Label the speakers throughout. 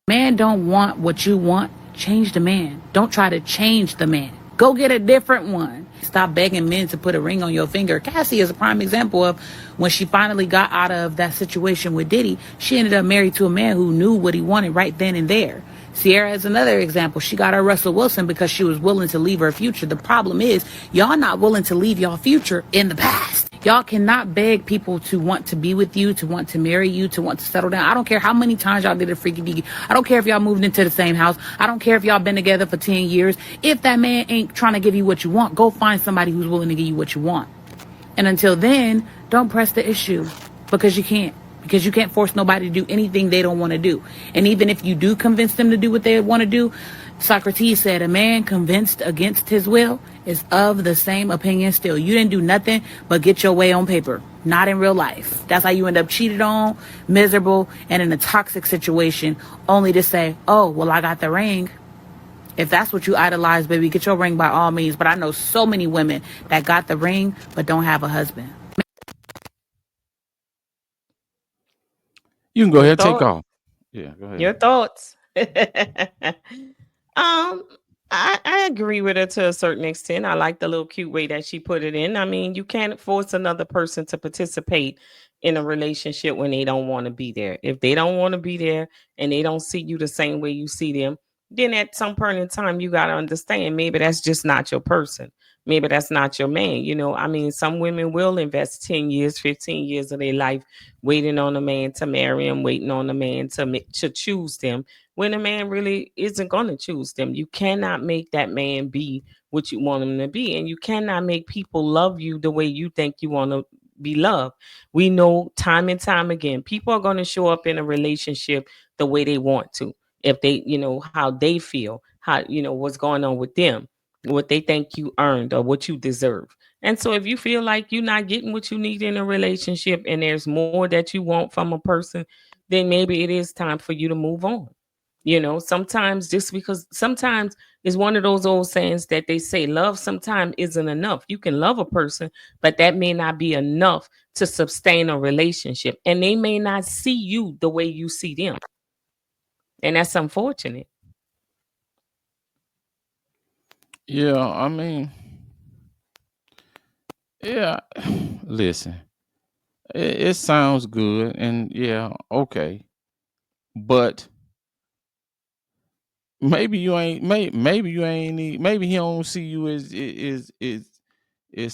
Speaker 1: Man don't want what you want, change the man. Don't try to change the man. Go get a different one. Stop begging men to put a ring on your finger. Cassie is a prime example of when she finally got out of that situation with Diddy, she ended up married to a man who knew what he wanted right then and there. Sierra is another example. She got her Russell Wilson because she was willing to leave her future. The problem is, y'all not willing to leave y'all future in the past. Y'all cannot beg people to want to be with you, to want to marry you, to want to settle down. I don't care how many times y'all did a freaky deaky. I don't care if y'all moved into the same house. I don't care if y'all been together for 10 years. If that man ain't trying to give you what you want, go find somebody who's willing to give you what you want. And until then, don't press the issue because you can't. Because you can't force nobody to do anything they don't want to do. And even if you do convince them to do what they want to do, Socrates said, a man convinced against his will is of the same opinion still. You didn't do nothing but get your way on paper, not in real life. That's how you end up cheated on, miserable, and in a toxic situation, only to say, oh, well, I got the ring. If that's what you idolize, baby, get your ring by all means. But I know so many women that got the ring but don't have a husband.
Speaker 2: You can go
Speaker 3: Your
Speaker 2: ahead, take
Speaker 3: thought,
Speaker 2: off. Yeah, go
Speaker 3: your
Speaker 2: ahead.
Speaker 3: thoughts. um, I agree with her to a certain extent. I like the little cute way that she put it in. I mean, you can't force another person to participate in a relationship when they don't want to be there. If they don't want to be there and they don't see you the same way you see them, then at some point in time, you got to understand maybe that's just not your person. Maybe that's not your man. I mean, some women will invest 10 years, 15 years of their life waiting on a man to marry them, waiting on a man to choose them when a man really isn't going to choose them. You cannot make that man be what you want him to be. And you cannot make people love you the way you think you want to be loved. We know time and time again, people are going to show up in a relationship the way they want to. If they, how they feel, how, what's going on with them, what they think you earned or what you deserve. And so if you feel like you're not getting what you need in a relationship and there's more that you want from a person, then maybe it is time for you to move on. Sometimes just because sometimes it's one of those old sayings that they say love sometimes isn't enough. You can love a person, but that may not be enough to sustain a relationship. And they may not see you the way you see them. And that's unfortunate.
Speaker 2: Yeah, I mean, yeah. Listen, it sounds good, and yeah, okay, but maybe you ain't maybe he don't see you as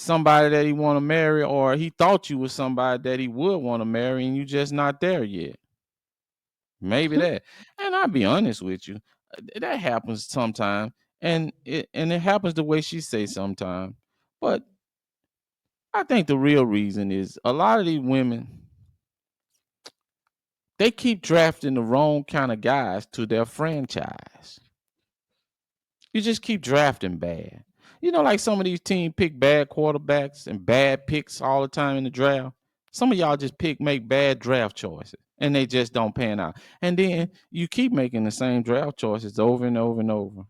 Speaker 2: somebody that he want to marry, or he thought you was somebody that he would want to marry, and you just not there yet. Maybe that. And I'll be honest with you, that happens sometimes, and it happens the way she say sometimes. But I think the real reason is a lot of these women, they keep drafting the wrong kind of guys to their franchise. You just keep drafting bad. Like some of these teams pick bad quarterbacks and bad picks all the time in the draft. Some of y'all just make bad draft choices and they just don't pan out. And then you keep making the same draft choices over and over and over.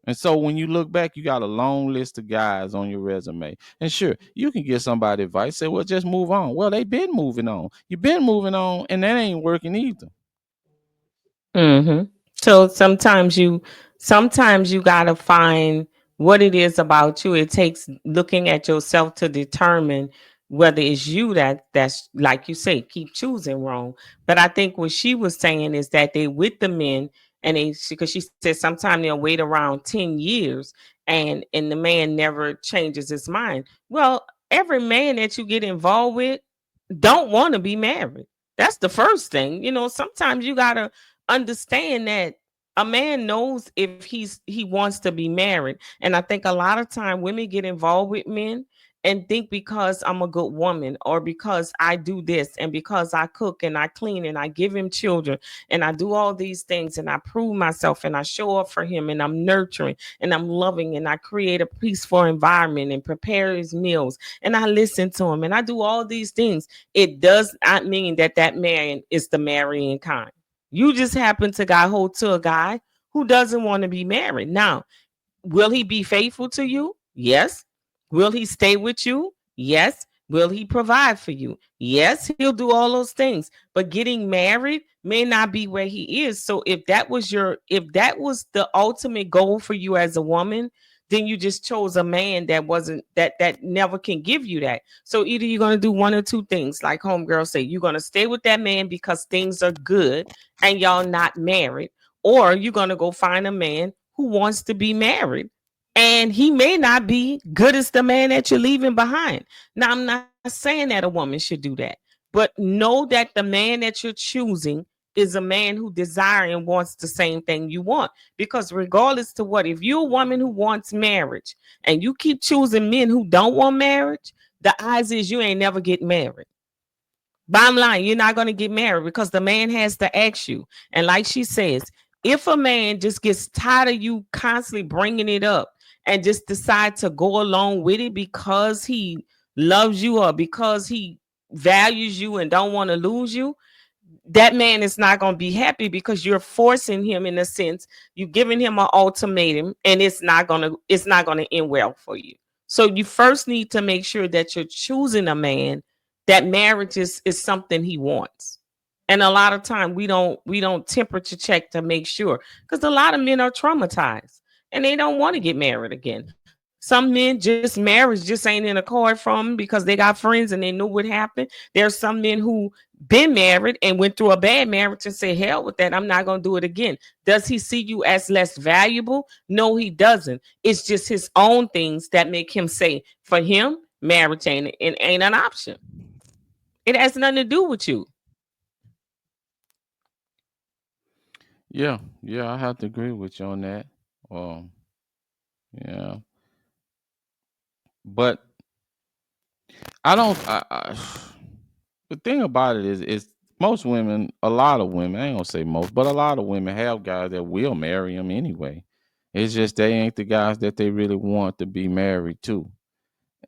Speaker 2: And so when you look back, you got a long list of guys on your resume. And sure, you can give somebody advice, say, well, just move on. Well, they've been moving on. You've been moving on, and that ain't working either.
Speaker 3: Mm-hmm. So sometimes you gotta find what it is about you. It takes looking at yourself to determine whether it's you that's like you say, keep choosing wrong. But I think what she was saying is that they with the men and because she said sometimes they'll wait around 10 years and the man never changes his mind. Well, every man that you get involved with don't want to be married. That's the first thing. Sometimes you gotta understand that a man knows if he wants to be married. And I think a lot of time women get involved with men and think because I'm a good woman or because I do this and because I cook and I clean and I give him children and I do all these things and I prove myself and I show up for him and I'm nurturing and I'm loving and I create a peaceful environment and prepare his meals and I listen to him and I do all these things. It does not mean that that man is the marrying kind. You just happen to got hold to a guy who doesn't want to be married. Now, will he be faithful to you? Yes. Will he stay with you? Yes. Will he provide for you? Yes, he'll do all those things. But getting married may not be where he is. So if that was the ultimate goal for you as a woman, then you just chose a man that wasn't that never can give you that. So either you're gonna do one or two things, like homegirl say, you're gonna stay with that man because things are good and y'all not married, or you're gonna go find a man who wants to be married. And he may not be good as the man that you're leaving behind. Now, I'm not saying that a woman should do that, but know that the man that you're choosing is a man who desires and wants the same thing you want. Because regardless to what, if you're a woman who wants marriage and you keep choosing men who don't want marriage, the odds is you ain't never get married. Bottom line, you're not going to get married because the man has to ask you. And like she says, if a man just gets tired of you constantly bringing it up and just decide to go along with it because he loves you or because he values you and don't want to lose you, that man is not going to be happy because you're forcing him, in a sense, you're giving him an ultimatum, and it's not going to end well for you. So you first need to make sure that you're choosing a man that marriage is something he wants. And a lot of time we don't temperature check to make sure, because a lot of men are traumatized and they don't want to get married again. Some men, just marriage just ain't in a card from them because they got friends and they knew what happened. There's some men who been married and went through a bad marriage and say, hell with that, I'm not going to do it again. Does he see you as less valuable? No, he doesn't. It's just his own things that make him say, for him, marriage ain't an option. It has nothing to do with you.
Speaker 2: Yeah, yeah, I have to agree with you on that. Um, yeah, but I don't. The thing about it is most women, a lot of women, I ain't gonna say most, but a lot of women have guys that will marry them anyway. It's just they ain't the guys that they really want to be married to.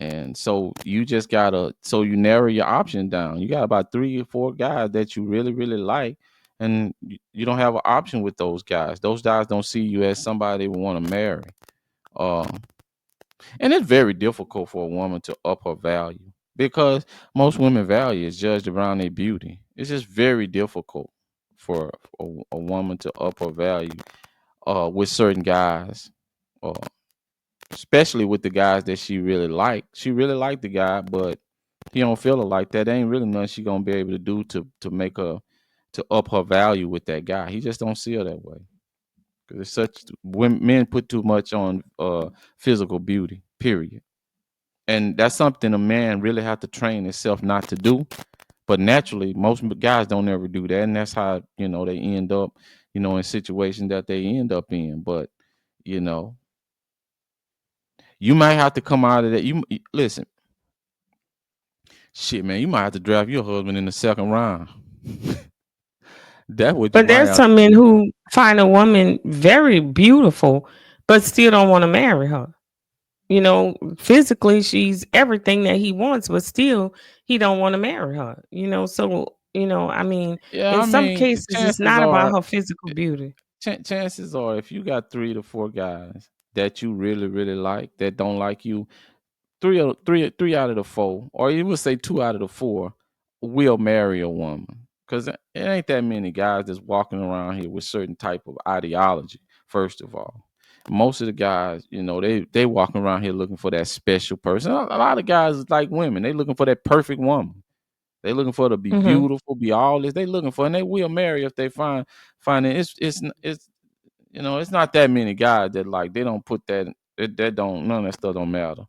Speaker 2: And so you just gotta, so you narrow your option down. You got about 3 or 4 guys that you really, really like, and you don't have an option with those guys. Those guys don't see you as somebody they want to marry. Um, and it's very difficult for a woman to up her value because most women value is judged around their beauty. It's just very difficult for a woman to up her value with certain guys, uh, especially with the guys that she really like. She really like the guy, but he don't feel her like that. There ain't really nothing she gonna be able to do to make her to up her value with that guy. He just don't see her that way because it's such when men put too much on physical beauty. Period. And that's something a man really have to train himself not to do. But naturally, most guys don't ever do that, and that's how they end up, in situations that they end up in. But you know, you might have to come out of that. Listen, shit, man, you might have to draft your husband in the second round. That's what you
Speaker 3: But
Speaker 2: might
Speaker 3: there's
Speaker 2: have to
Speaker 3: some men
Speaker 2: do.
Speaker 3: who find a woman very beautiful, but still don't want to marry her. Physically she's everything that he wants, but still he don't want to marry her. So I mean,
Speaker 2: Yeah,
Speaker 3: in
Speaker 2: I
Speaker 3: some
Speaker 2: mean,
Speaker 3: cases it's not about her physical beauty.
Speaker 2: chances are, if you got 3 to 4 guys that you really, really like that don't like you, three out of the four, or you would say 2 out of the 4, will marry a woman. Because it ain't that many guys that's walking around here with certain type of ideology. First of all, most of the guys, they walking around here looking for that special person. A lot of guys is like women; they looking for that perfect woman. They looking for her to be
Speaker 3: Hmm.
Speaker 2: beautiful, be all this. They looking for, and they will marry if they find it. It's not that many guys that like they don't put that don't none of that stuff don't matter.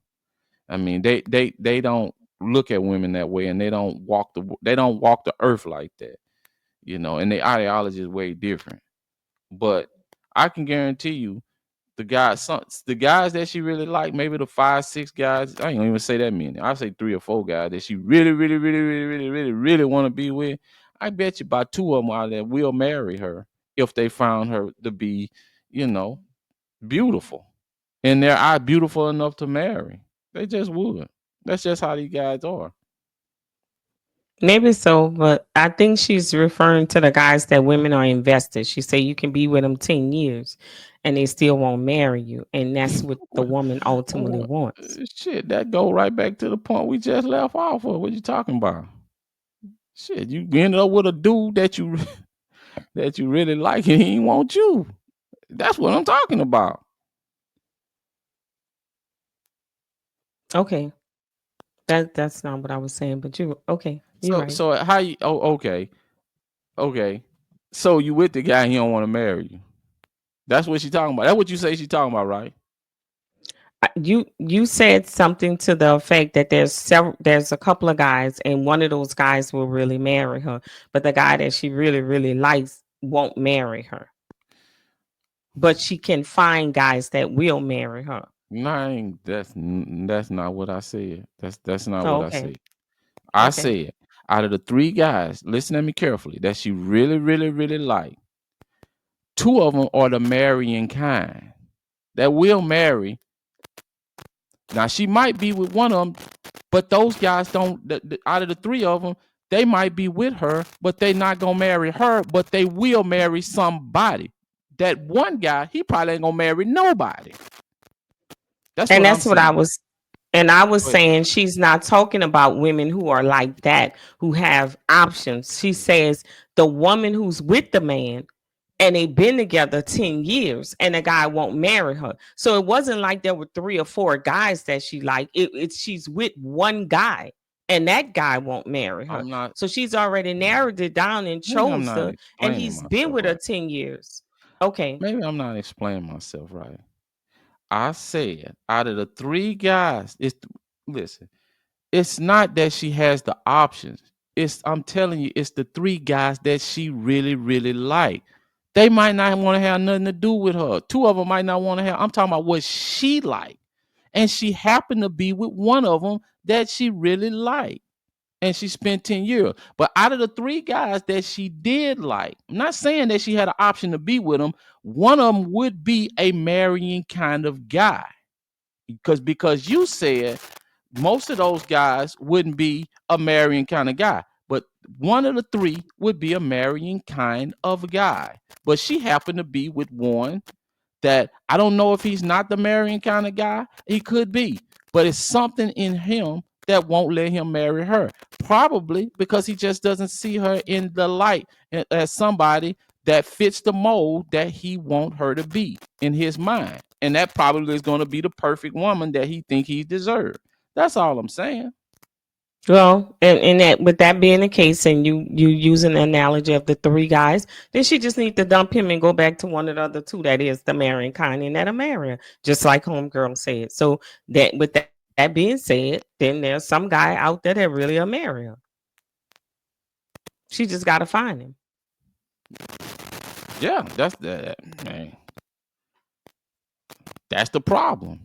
Speaker 2: I mean, they don't look at women that way, and they don't walk the earth like that, and their ideology is way different. But I can guarantee you, the guys that she really like, maybe the 5, 6 guys, I ain't gonna even say that many. I say 3 or 4 guys that she really, really, really, really, really, really, really want to be with. I bet you about 2 of them out there will marry her if they found her to be, you know, beautiful, and their eye beautiful enough to marry. They just would. That's just how these guys are.
Speaker 3: Maybe so, but I think she's referring to the guys that women are invested. She said you can be with them 10 years and they still won't marry you. And that's what the woman ultimately
Speaker 2: Oh,
Speaker 3: wants.
Speaker 2: shit, that go right back to the point we just left off of. What you talking about? Shit, you ended up with a dude that you that you really like and he ain't want you. That's what I'm talking about.
Speaker 3: Okay. That's not what I was saying, but you okay, you're
Speaker 2: So
Speaker 3: right.
Speaker 2: so how you okay. Okay. So you with the guy he don't want to marry you. That's what she talking about. That's what you say she talking about, right?
Speaker 3: You said something to the effect that there's a couple of guys and one of those guys will really marry her, but the guy that she really really likes won't marry her. But she can find guys that will marry her.
Speaker 2: Nah, that's not what I said. That's not
Speaker 3: Oh,
Speaker 2: what I
Speaker 3: okay.
Speaker 2: said. I
Speaker 3: Okay.
Speaker 2: said out of the three guys, listen to me carefully, that she really, really, really like, two of them are the marrying kind that will marry. Now she might be with one of them, but those guys don't. Out of the three of them, they might be with her, but they not gonna marry her. But they will marry somebody. That one guy, he probably ain't gonna marry nobody. That's
Speaker 3: And
Speaker 2: what I'm
Speaker 3: that's what I
Speaker 2: saying.
Speaker 3: was and I was
Speaker 2: Go ahead.
Speaker 3: saying she's not talking about women who are like that, who have options. She says the woman who's with the man and they've been together 10 years and the guy won't marry her. So it wasn't like there were 3 or 4 guys that she liked. It's she's with one guy and that guy won't marry her.
Speaker 2: I'm not.
Speaker 3: So she's already narrowed it down and
Speaker 2: Maybe I'm
Speaker 3: chose
Speaker 2: not
Speaker 3: her and
Speaker 2: explaining
Speaker 3: he's been
Speaker 2: myself
Speaker 3: with her
Speaker 2: right.
Speaker 3: 10 years. Okay.
Speaker 2: Maybe I'm not explaining myself right. I said out of the three guys, listen. It's not that she has the options. I'm telling you, it's the three guys that she really, really like. They might not want to have nothing to do with her. Two of them might not want to have. I'm talking about what she like, and she happened to be with one of them that she really liked, and she spent 10 years. But out of the three guys that she did like, I'm not saying that she had an option to be with them. One of them would be a marrying kind of guy, because you said most of those guys wouldn't be a marrying kind of guy, but one of the three would be a marrying kind of guy. But she happened to be with one that I don't know if he's not the marrying kind of guy. He could be, but it's something in him that won't let him marry her. Probably because he just doesn't see her in the light as somebody that fits the mold that he want her to be in his mind. And that probably is going to be the perfect woman that he think he deserves. That's all I'm saying.
Speaker 3: Well, and that with that being the case, and you use an analogy of the 3 guys, then she just need to dump him and go back to one of the other 2 that is the marrying kind and that'll marry her, just like homegirl said. So that with that being said, then there's some guy out there that really will marry her. She just gotta find him.
Speaker 2: Yeah, that's the man. That's the problem.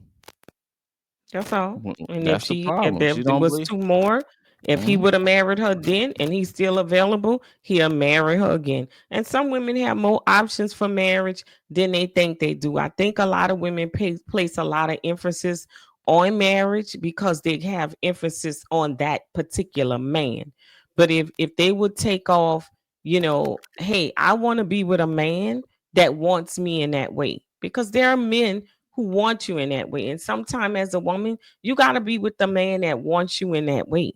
Speaker 3: That's all. And
Speaker 2: That's the
Speaker 3: if
Speaker 2: problem.
Speaker 3: there
Speaker 2: She don't
Speaker 3: was
Speaker 2: believe.
Speaker 3: 2 more, if he
Speaker 2: Mhm.
Speaker 3: would have married her then and he's still available, he'll marry her again. And some women have more options for marriage than they think they do. I think a lot of women place a lot of emphasis on marriage because they have emphasis on that particular man. But if they would take off, hey, I want to be with a man that wants me in that way. Because there are men who want you in that way. And sometimes as a woman, you got to be with the man that wants you in that way.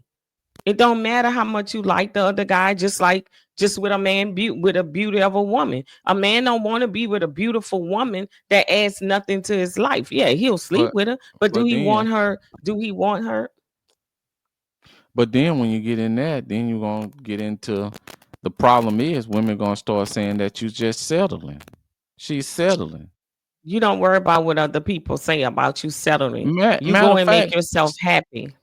Speaker 3: It don't matter how much you like the other guy, just with a man with a beauty of a woman. A man don't want to be with a beautiful woman that adds nothing to his life. Yeah, he'll sleep
Speaker 2: But
Speaker 3: with her, but do
Speaker 2: but
Speaker 3: he
Speaker 2: then
Speaker 3: want her? Do he want her?
Speaker 2: but then when you get in that, then you're gonna get into the problem is women gonna start saying that you just settling. She's settling.
Speaker 3: You don't worry about what other people say about you settling. You
Speaker 2: Matter
Speaker 3: go
Speaker 2: of
Speaker 3: and make
Speaker 2: fact,
Speaker 3: yourself happy.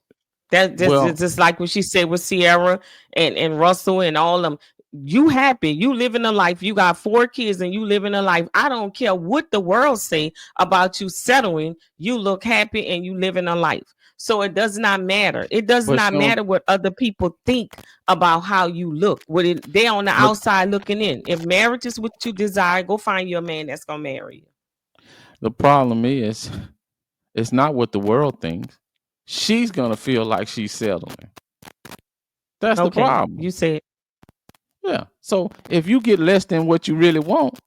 Speaker 3: That
Speaker 2: well,
Speaker 3: just like what she said with Sierra and Russell and all them. You happy, you living a life. You got 4 kids and you living a life. I don't care what the world say about you settling. You look happy and you living a life. So it does not matter. It does
Speaker 2: but
Speaker 3: not
Speaker 2: she don't.
Speaker 3: matter what other people think about how you look. They on the
Speaker 2: But
Speaker 3: outside looking in. If marriage is what you desire, go find you a man that's gonna marry you.
Speaker 2: the problem is, it's not what the world thinks. She's gonna feel like she's settling. That's the
Speaker 3: Okay,
Speaker 2: problem.
Speaker 3: you said
Speaker 2: Yeah. So if you get less than what you really want,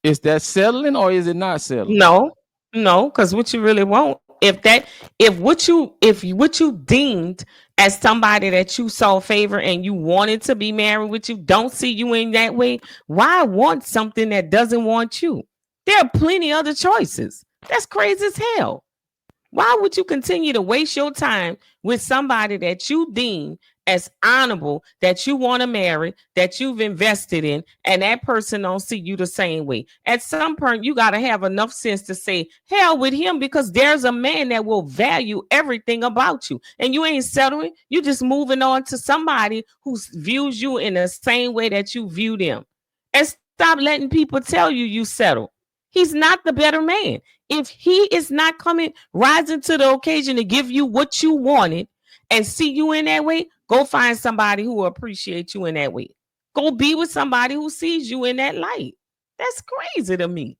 Speaker 2: is that settling or is it not settling?
Speaker 3: no, no, because what you really want, if what you deemed as somebody that you saw favor and you wanted to be married with you, don't see you in that way, why want something that doesn't want you? There are plenty other choices. That's crazy as hell. Why would you continue to waste your time with somebody that you deem as honorable, that you want to marry, that you've invested in, and that person don't see you the same way? At some point, you got to have enough sense to say, hell with him, because there's a man that will value everything about you. And you ain't settling. You just moving on to somebody who views you in the same way that you view them. And stop letting people tell you settle. He's not the better man. If he is not coming, rising to the occasion to give you what you wanted and see you in that way, go find somebody who will appreciate you in that way. Go be with somebody who sees you in that light. That's crazy to me.